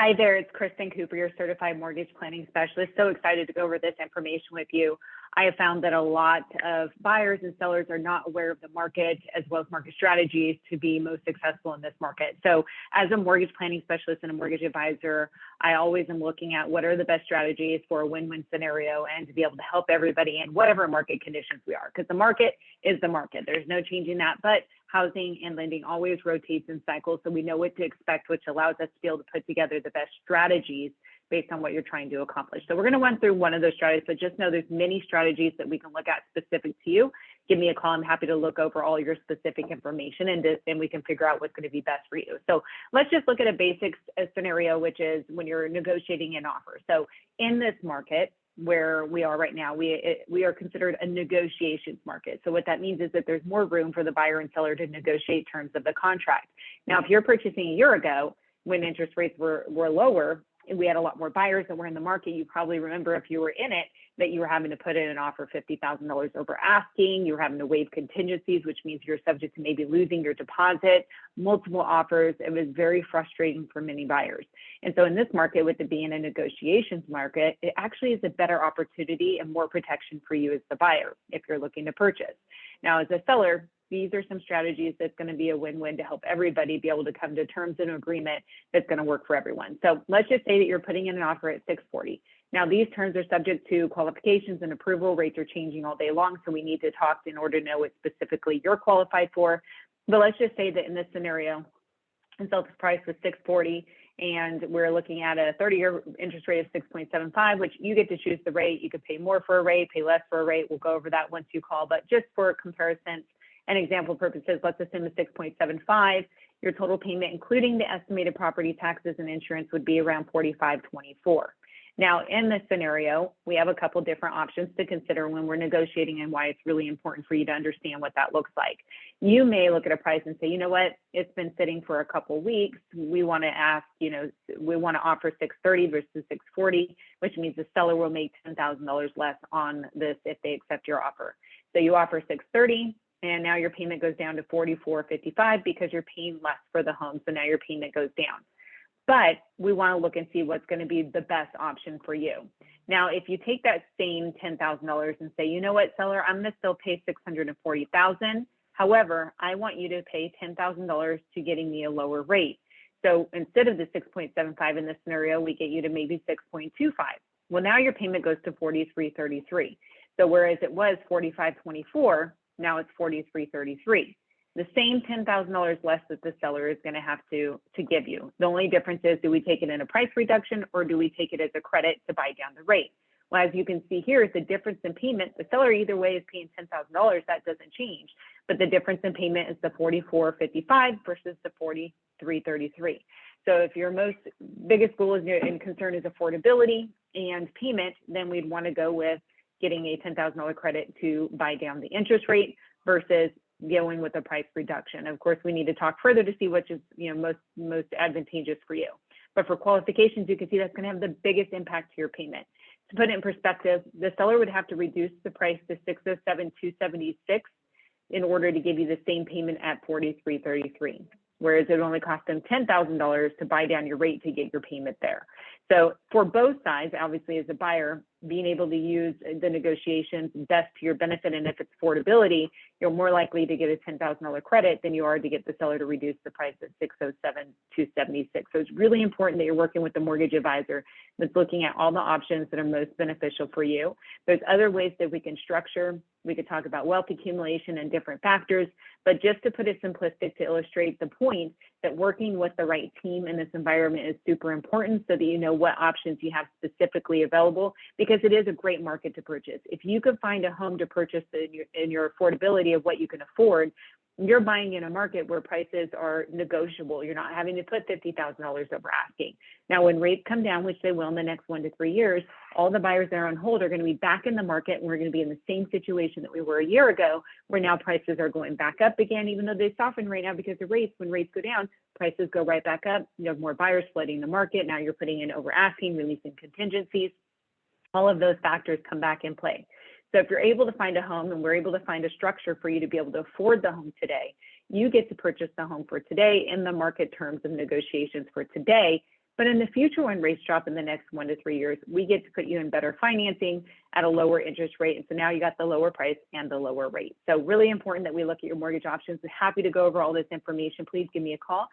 Hi there, it's Kristen Cooper, your certified mortgage planning specialist. So excited to go over this information with you. I have found that a lot of buyers and sellers are not aware of the market as well as market strategies to be most successful in this market. So as a mortgage planning specialist and a mortgage advisor, I always am looking at what are the best strategies for a win-win scenario and to be able to help everybody in whatever market conditions we are, because the market is the market. There's no changing that, but housing and lending always rotates in cycles, so we know what to expect, which allows us to be able to put together the best strategies based on what you're trying to accomplish. So we're going to run through one of those strategies, but just know there's many strategies that we can look at specific to you. Give me a call. I'm happy to look over all your specific information and we can figure out what's going to be best for you. So let's just look at a basic scenario, which is when you're negotiating an offer. So in this market, where we are right now, we are considered a negotiations market. So what that means is that there's more room for the buyer and seller to negotiate terms of the contract. Now, if you're purchasing a year ago, when interest rates were lower, and we had a lot more buyers that were in the market, you probably remember if you were in it, that you were having to put in an offer $50,000 over asking, you were having to waive contingencies, which means you're subject to maybe losing your deposit, multiple offers. It was very frustrating for many buyers. And so in this market, with it being a negotiations market, it actually is a better opportunity and more protection for you as the buyer if you're looking to purchase. Now, as a seller, these are some strategies that's going to be a win-win to help everybody be able to come to terms and agreement that's going to work for everyone. So let's just say that you're putting in an offer at 640. Now, these terms are subject to qualifications and approval. Rates are changing all day long, so we need to talk in order to know what specifically you're qualified for. But let's just say that in this scenario, the sales price was 640, and we're looking at a 30-year interest rate of 6.75, which you get to choose the rate. You could pay more for a rate, pay less for a rate. We'll go over that once you call, but just for comparison and example purposes, let's assume the 6.75. Your total payment, including the estimated property taxes and insurance, would be around $45.24. Now, in this scenario, we have a couple different options to consider when we're negotiating and why it's really important for you to understand what that looks like. You may look at a price and say, you know what, it's been sitting for a couple weeks. We want to ask, we want to offer 630 versus 640, which means the seller will make $10,000 less on this if they accept your offer. So you offer 630. And now your payment goes down to $44.55 because you're paying less for the home. So now your payment goes down. But we want to look and see what's going to be the best option for you. Now, if you take that same $10,000 and say, you know what, seller, I'm going to still pay $640,000. However, I want you to pay $10,000 to getting me a lower rate. So instead of the 6.75 in this scenario, we get you to maybe 6.25. Well, now your payment goes to $43.33. So whereas it was $45.24, now it's $43.33. The same $10,000 less that the seller is going to have to give you. The only difference is, do we take it in a price reduction or do we take it as a credit to buy down the rate? Well, as you can see here, the difference in payment, the seller either way is paying $10,000. That doesn't change. But the difference in payment is the $44.55 versus the $43.33. So if your biggest goal and concern is affordability and payment, then we'd want to go with getting a $10,000 credit to buy down the interest rate versus going with a price reduction. Of course, we need to talk further to see which is most advantageous for you. But for qualifications, you can see that's going to have the biggest impact to your payment. To put it in perspective, the seller would have to reduce the price to $607,276 in order to give you the same payment at $43.33. Whereas it only cost them $10,000 to buy down your rate to get your payment there. So for both sides, obviously as a buyer, being able to use the negotiations best to your benefit, and if it's affordability, you're more likely to get a $10,000 credit than you are to get the seller to reduce the price at $607,276. So it's really important that you're working with a mortgage advisor that's looking at all the options that are most beneficial for you. There's other ways that we can structure. We could talk about wealth accumulation and different factors, but just to put it simplistic to illustrate the point that working with the right team in this environment is super important so that you know what options you have specifically available, because it is a great market to purchase. If you could find a home to purchase in your affordability of what you can afford, you're buying in a market where prices are negotiable. You're not having to put $50,000 over asking. Now, when rates come down, which they will in the next 1 to 3 years, all the buyers that are on hold are going to be back in the market, and we're going to be in the same situation that we were a year ago, where now prices are going back up again, even though they soften right now because of rates. When rates go down, prices go right back up. You have more buyers flooding the market. Now you're putting in over asking, releasing contingencies. All of those factors come back in play. So if you're able to find a home and we're able to find a structure for you to be able to afford the home today, you get to purchase the home for today in the market terms of negotiations for today, But in the future, when rates drop in the next 1 to 3 years, we get to put you in better financing at a lower interest rate. And so now you got the lower price and the lower rate. So really important that we look at your mortgage options. We're happy to go over all this information. Please give me a call